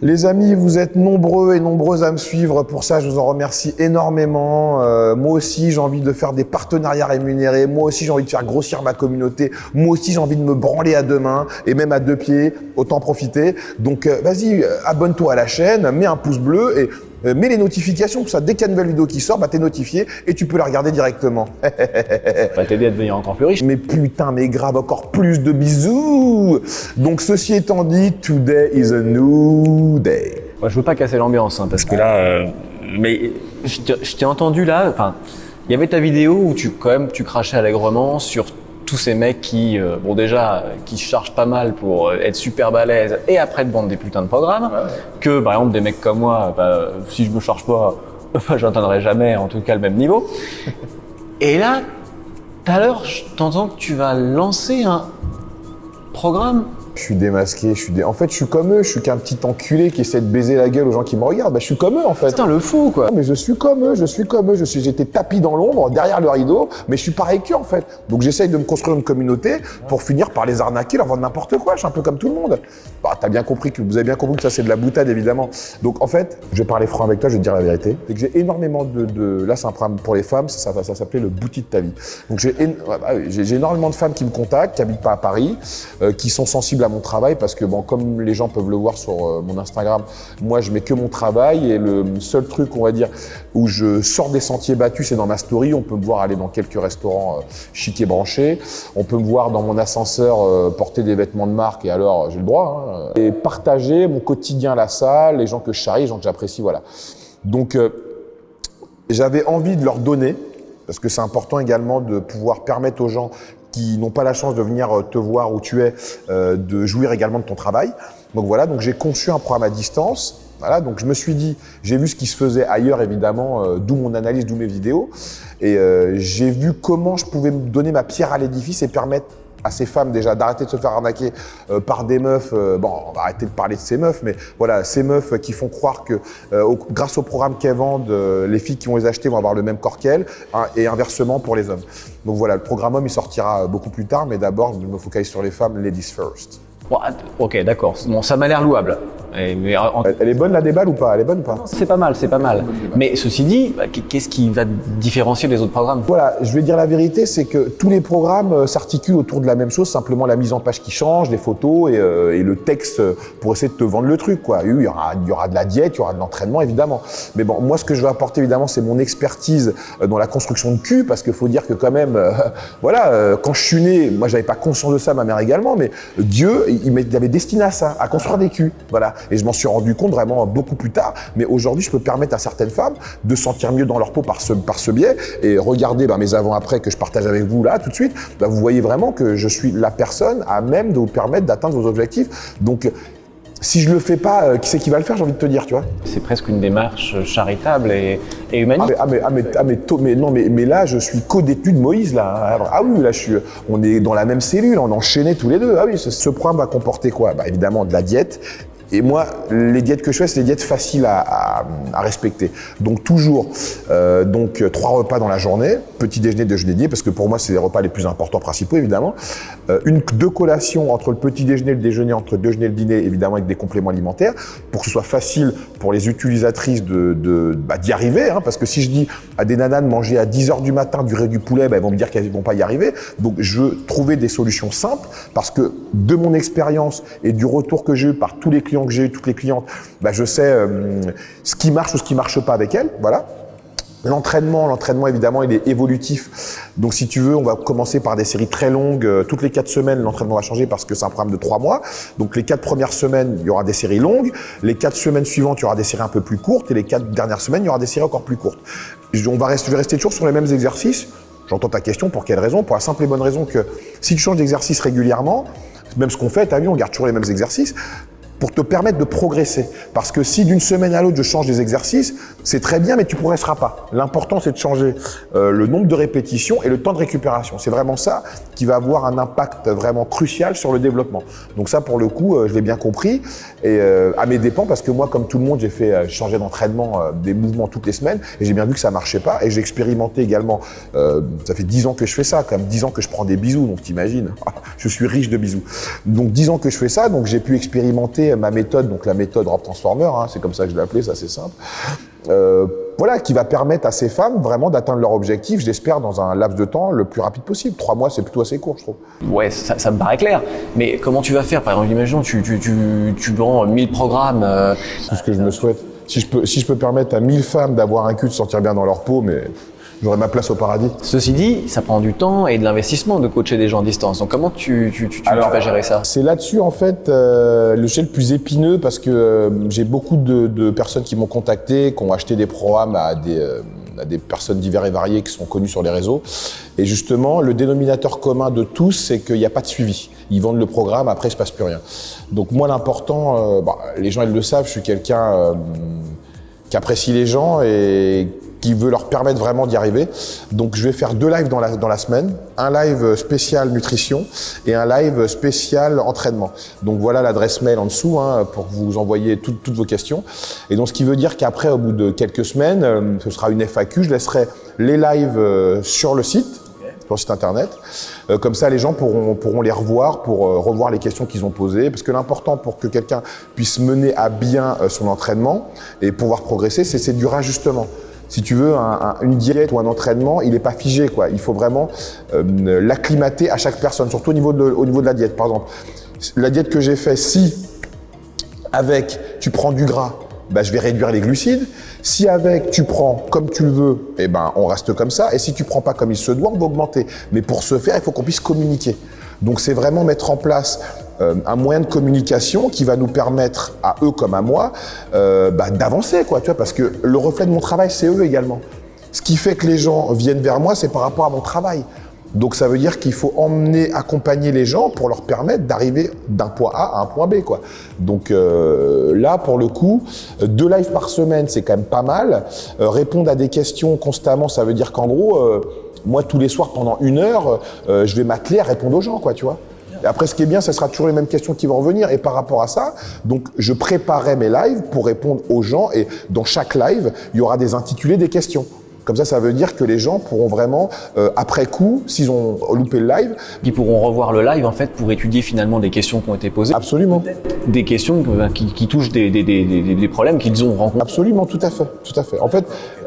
Les amis, vous êtes nombreux et nombreuses à me suivre. Pour ça, je vous en remercie énormément. Moi aussi, j'ai envie de faire des partenariats rémunérés. Moi aussi, j'ai envie de faire grossir ma communauté. Moi aussi, j'ai envie de me branler à deux mains et même à deux pieds. Autant profiter. Donc, vas-y, abonne-toi à la chaîne, mets un pouce bleu et mets les notifications. Pour ça, dès qu'il y a une nouvelle vidéo qui sort, t'es notifié et tu peux la regarder directement. Ça va t'aider à devenir encore plus riche. Mais putain, mais grave, encore plus de bisous. Donc, ceci étant dit, today is a new day. Moi, je veux pas casser l'ambiance, hein, parce que là, mais je t'ai entendu là. Enfin, il y avait ta vidéo où tu crachais allègrement sur tous ces mecs qui, qui se chargent pas mal pour être super balèzes et après te vendre des putains de programmes. Ouais. Que par exemple des mecs comme moi, si je me charge pas, j'atteindrai jamais, en tout cas, le même niveau. Et là, tout à l'heure, je t'entends que tu vas lancer un programme. Je suis démasqué, en fait, je suis comme eux, je suis qu'un petit enculé qui essaie de baiser la gueule aux gens qui me regardent. Je suis comme eux, en fait. Putain, le fou, quoi. Mais je suis comme eux, j'étais tapis dans l'ombre, derrière le rideau, mais je suis pareil qu'eux, en fait. Donc, j'essaye de me construire une communauté pour finir par les arnaquer, leur vendre n'importe quoi. Je suis un peu comme tout le monde. Vous avez bien compris que ça, c'est de la boutade, évidemment. Donc, en fait, je vais parler franc avec toi, je vais te dire la vérité. C'est que j'ai énormément là, c'est un programme pour les femmes, ça s'appelait le Bouti de ta vie. Donc, j'ai énormément de femmes qui me contactent, qui habitent pas à Paris, qui sont sensibles à mon travail parce que comme les gens peuvent le voir sur mon Instagram, moi je mets que mon travail et le seul truc on va dire où je sors des sentiers battus c'est dans ma story. On peut me voir aller dans quelques restaurants chic et branchés, on peut me voir dans mon ascenseur porter des vêtements de marque et alors j'ai le droit et partager mon quotidien à la salle, les gens que je charrie, les gens que j'apprécie, voilà. Donc j'avais envie de leur donner parce que c'est important également de pouvoir permettre aux gens qui n'ont pas la chance de venir te voir où tu es, de jouir également de ton travail. Donc voilà, donc j'ai conçu un programme à distance. Voilà, donc je me suis dit, j'ai vu ce qui se faisait ailleurs évidemment, d'où mon analyse, d'où mes vidéos, et j'ai vu comment je pouvais me donner ma pierre à l'édifice et permettre à ces femmes déjà d'arrêter de se faire arnaquer par des meufs, on va arrêter de parler de ces meufs, mais voilà, ces meufs qui font croire que grâce au programme qu'elles vendent, les filles qui vont les acheter vont avoir le même corps qu'elles, et inversement pour les hommes. Donc voilà, le programme homme il sortira beaucoup plus tard, mais d'abord je me focalise sur les femmes, ladies first. Bon, ok, d'accord. Bon, ça m'a l'air louable. Elle est bonne la déballe ou pas? Elle est bonne ou pas? C'est pas mal, c'est pas mal. Mais ceci dit, qu'est-ce qui va différencier des autres programmes? Voilà, je vais dire la vérité, c'est que tous les programmes s'articulent autour de la même chose, simplement la mise en page qui change, les photos et le texte pour essayer de te vendre le truc, quoi. Il y aura de la diète, il y aura de l'entraînement, évidemment. Mais bon, moi, ce que je vais apporter, évidemment, c'est mon expertise dans la construction de cul, parce qu'il faut dire que quand même, quand je suis né, moi, j'avais pas conscience de ça, ma mère également, mais Dieu, il m'avait destiné à ça, à construire des culs, voilà. Et je m'en suis rendu compte vraiment beaucoup plus tard. Mais aujourd'hui, je peux permettre à certaines femmes de sentir mieux dans leur peau par ce biais. Et regardez mes avant-après que je partage avec vous là tout de suite. Vous voyez vraiment que je suis la personne à même de vous permettre d'atteindre vos objectifs. Donc, si je le fais pas, qui c'est qui va le faire, j'ai envie de te dire, tu vois. C'est presque une démarche charitable et humaniste. Mais là, je suis co-détenu de Moïse, là. Ah oui, là, on est dans la même cellule, on est enchaînés tous les deux. Ah oui, ce programme va comporter quoi? Évidemment, de la diète. Et moi, les diètes que je fais, c'est des diètes faciles à respecter. Donc toujours, 3 repas dans la journée, petit déjeuner, déjeuner, dîner, parce que pour moi, c'est les repas les plus importants, principaux, évidemment. 2 collations entre le petit déjeuner et le déjeuner, entre le déjeuner et le dîner, évidemment, avec des compléments alimentaires, pour que ce soit facile pour les utilisatrices d'y arriver, parce que si je dis à des nanas de manger à 10h du matin du riz du poulet, elles vont me dire qu'elles ne vont pas y arriver. Donc, je veux trouver des solutions simples, parce que de mon expérience et du retour que j'ai eu par tous les clients que j'ai eu, toutes les clientes, je sais ce qui marche ou ce qui marche pas avec elles, voilà. L'entraînement évidemment, il est évolutif. Donc si tu veux, on va commencer par des séries très longues. Toutes les 4 semaines, l'entraînement va changer parce que c'est un programme de 3 mois. Donc les 4 premières semaines, il y aura des séries longues. Les 4 semaines suivantes, il y aura des séries un peu plus courtes. Et les 4 dernières semaines, il y aura des séries encore plus courtes. Je vais rester toujours sur les mêmes exercices. J'entends ta question, pour quelle raison? Pour la simple et bonne raison que si tu changes d'exercice régulièrement, même ce qu'on fait, t'as vu, on garde toujours les mêmes exercices, pour te permettre de progresser. Parce que si d'une semaine à l'autre, je change des exercices, c'est très bien, mais tu progresseras pas. L'important, c'est de changer le nombre de répétitions et le temps de récupération. C'est vraiment ça qui va avoir un impact vraiment crucial sur le développement. Donc ça, pour le coup, je l'ai bien compris. Et à mes dépens, parce que moi, comme tout le monde, j'ai changé d'entraînement, des mouvements toutes les semaines, et j'ai bien vu que ça marchait pas. Et j'ai expérimenté également, ça fait 10 ans que je fais ça, quand même 10 ans que je prends des bisous, donc t'imagines, je suis riche de bisous. Donc 10 ans que je fais ça, donc j'ai pu expérimenter créé ma méthode, donc la méthode Rob Transformer, hein, c'est comme ça que je l'ai appelée, ça c'est simple. Voilà, qui va permettre à ces femmes vraiment d'atteindre leur objectif, je l'espère, dans un laps de temps le plus rapide possible. 3 mois, c'est plutôt assez court, je trouve. Ouais, ça me paraît clair. Mais comment tu vas faire? Par exemple, imaginons, tu vends 1000 programmes. C'est ce que je me souhaite. Si je peux permettre à 1000 femmes d'avoir un cul, de se sentir bien dans leur peau, mais j'aurai ma place au paradis. Ceci dit, ça prend du temps et de l'investissement de coacher des gens à distance. Donc comment tu vas gérer ça? C'est là-dessus en fait le sujet le plus épineux parce que j'ai beaucoup de personnes qui m'ont contacté, qui ont acheté des programmes à des personnes diverses et variées qui sont connues sur les réseaux. Et justement, le dénominateur commun de tous, c'est qu'il n'y a pas de suivi. Ils vendent le programme, après il se passe plus rien. Donc moi, l'important, les gens ils le savent, je suis quelqu'un qui apprécie les gens et qui veut leur permettre vraiment d'y arriver. Donc je vais faire 2 lives dans la semaine, un live spécial nutrition et un live spécial entraînement. Donc voilà l'adresse mail en dessous hein, pour vous envoyer toutes vos questions. Et donc ce qui veut dire qu'après, au bout de quelques semaines, ce sera une FAQ, je laisserai les lives sur le site internet. Comme ça, les gens pourront les revoir pour revoir les questions qu'ils ont posées. Parce que l'important pour que quelqu'un puisse mener à bien son entraînement et pouvoir progresser, c'est du rajustement. Si tu veux, une diète ou un entraînement, il n'est pas figé, quoi. Il faut vraiment l'acclimater à chaque personne, surtout au niveau de la diète. Par exemple, la diète que j'ai faite, si avec tu prends du gras, je vais réduire les glucides. Si avec tu prends comme tu le veux, on reste comme ça. Et si tu prends pas comme il se doit, on va augmenter. Mais pour ce faire, il faut qu'on puisse communiquer. Donc c'est vraiment mettre en place un moyen de communication qui va nous permettre, à eux comme à moi, d'avancer, quoi, tu vois, parce que le reflet de mon travail, c'est eux également. Ce qui fait que les gens viennent vers moi, c'est par rapport à mon travail. Donc ça veut dire qu'il faut accompagner les gens pour leur permettre d'arriver d'un point A à un point B, quoi. Donc là, pour le coup, 2 lives par semaine, c'est quand même pas mal. Répondre à des questions constamment, ça veut dire qu'en gros, moi, tous les soirs, pendant 1 heure, je vais m'atteler à répondre aux gens, quoi, tu vois. Et après, ce qui est bien, ce sera toujours les mêmes questions qui vont revenir. Et par rapport à ça, donc je préparais mes lives pour répondre aux gens. Et dans chaque live, il y aura des intitulés des questions. Comme ça veut dire que les gens pourront vraiment, après coup, s'ils ont loupé le live… Ils pourront revoir le live, en fait, pour étudier finalement des questions qui ont été posées. Absolument. Des questions qui touchent des problèmes qu'ils ont rencontrés. Absolument, tout à fait, tout à fait. En fait,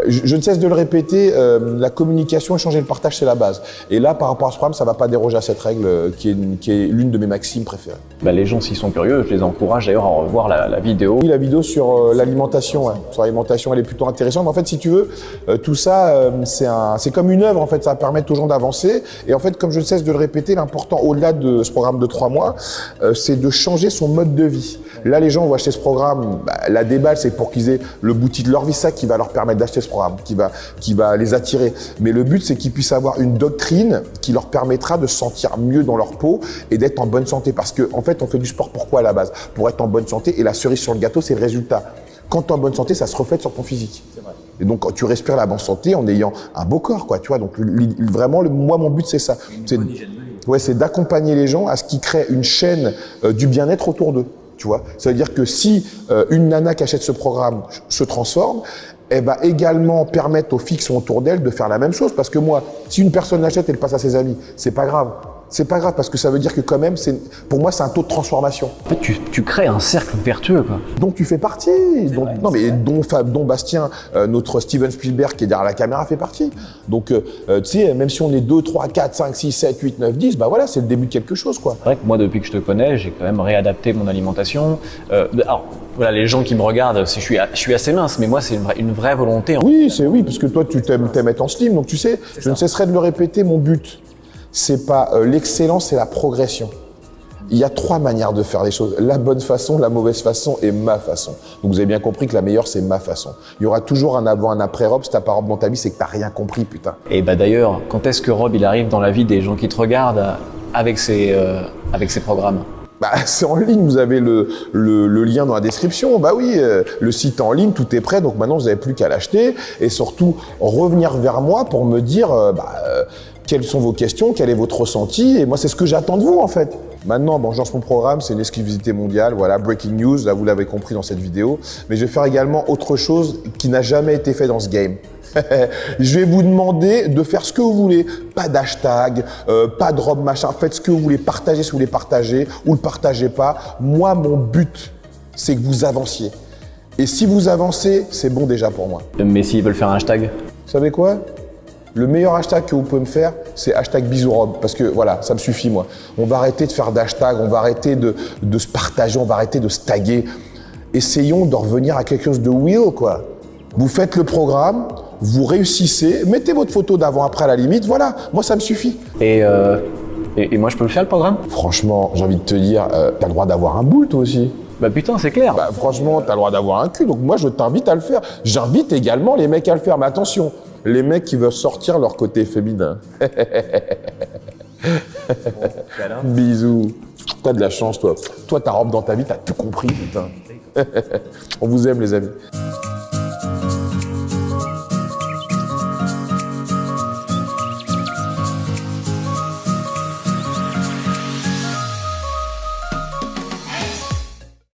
je ne cesse de le répéter, la communication, échanger le partage, c'est la base. Et là, par rapport à ce programme, ça ne va pas déroger à cette règle qui est l'une de mes maximes préférées. Les gens, s'ils sont curieux, je les encourage d'ailleurs à revoir la vidéo. Oui, la vidéo sur l'alimentation, ouais. Sur l'alimentation, elle est plutôt intéressante. Mais en fait, si tu veux, tout ça, c'est comme une œuvre, en fait, ça va permettre aux gens d'avancer. Et en fait, comme je ne cesse de le répéter, l'important, au-delà de ce programme de 3 mois, c'est de changer son mode de vie. Là, les gens vont acheter ce programme, la déballe, c'est pour qu'ils aient le bouti de leur vie, ça qui va leur permettre d'acheter ce programme, qui va les attirer. Mais le but, c'est qu'ils puissent avoir une doctrine qui leur permettra de se sentir mieux dans leur peau et d'être en bonne santé. Parce que, en fait, on fait du sport pourquoi à la base? Pour être en bonne santé, et la cerise sur le gâteau, c'est le résultat. Quand tu es en bonne santé, ça se reflète sur ton physique. C'est vrai. Et donc, quand tu respires la bonne santé en ayant un beau corps, quoi, tu vois. Donc, vraiment, moi, mon but, c'est ça. C'est d'accompagner les gens à ce qu'ils créent une chaîne du bien-être autour d'eux, tu vois. Ça veut dire que si une nana qui achète ce programme se transforme, elle va également permettre aux filles qui sont autour d'elle de faire la même chose. Parce que moi, si une personne l'achète et elle passe à ses amis, c'est pas grave. C'est pas grave parce que ça veut dire que quand même, pour moi, c'est un taux de transformation. En fait, tu crées un cercle vertueux, quoi. Donc tu fais partie. Dont Bastien, notre Steven Spielberg qui est derrière la caméra fait partie. Donc tu sais, même si on est 2, 3, 4, 5, 6, 7, 8, 9, 10, voilà, c'est le début de quelque chose, quoi. C'est vrai que moi, depuis que je te connais, j'ai quand même réadapté mon alimentation. Alors, voilà, les gens qui me regardent, je suis assez mince, mais moi, c'est une vraie volonté. Oui, parce que toi, tu t'aimes être en slim. Donc tu sais, je ne cesserai de le répéter, mon but, c'est pas l'excellence, c'est la progression. Il y a 3 manières de faire les choses. La bonne façon, la mauvaise façon et ma façon. Donc vous avez bien compris que la meilleure, c'est ma façon. Il y aura toujours un avant, un après Rob. Si t'as pas Rob dans ta vie, c'est que t'as rien compris, putain. Et d'ailleurs, quand est-ce que Rob, il arrive dans la vie des gens qui te regardent avec ses programmes? C'est en ligne, vous avez le lien dans la description. Oui, le site est en ligne, tout est prêt. Donc maintenant, vous n'avez plus qu'à l'acheter. Et surtout, revenir vers moi pour me dire quelles sont vos questions, quel est votre ressenti. Et moi, c'est ce que j'attends de vous, en fait. Maintenant, je lance mon programme, c'est une exclusivité mondiale. Voilà, breaking news, là, vous l'avez compris dans cette vidéo. Mais je vais faire également autre chose qui n'a jamais été fait dans ce game. Je vais vous demander de faire ce que vous voulez. Pas d'hashtag, pas de robe machin. Faites ce que vous voulez. Partagez si vous voulez partager ou le partagez pas. Moi, mon but, c'est que vous avanciez. Et si vous avancez, c'est bon déjà pour moi. Mais s'ils veulent faire un hashtag? Vous savez quoi? Le meilleur hashtag que vous pouvez me faire, c'est hashtag bisourobe. Parce que voilà, ça me suffit moi. On va arrêter de faire d'hashtag, on va arrêter de se partager, on va arrêter de se taguer. Essayons de revenir à quelque chose de real, quoi. Vous faites le programme, vous réussissez, mettez votre photo d'avant-après à la limite, voilà, moi ça me suffit. Et moi, je peux le faire, le programme? Franchement, j'ai envie de te dire, t'as le droit d'avoir un boule toi aussi. Bah putain, c'est clair. Bah franchement, t'as le droit d'avoir un cul, donc moi je t'invite à le faire. J'invite également les mecs à le faire, mais attention, les mecs qui veulent sortir leur côté féminin. Bisous. T'as de la chance, toi. Toi, ta robe dans ta vie, t'as tout compris, putain. On vous aime, les amis.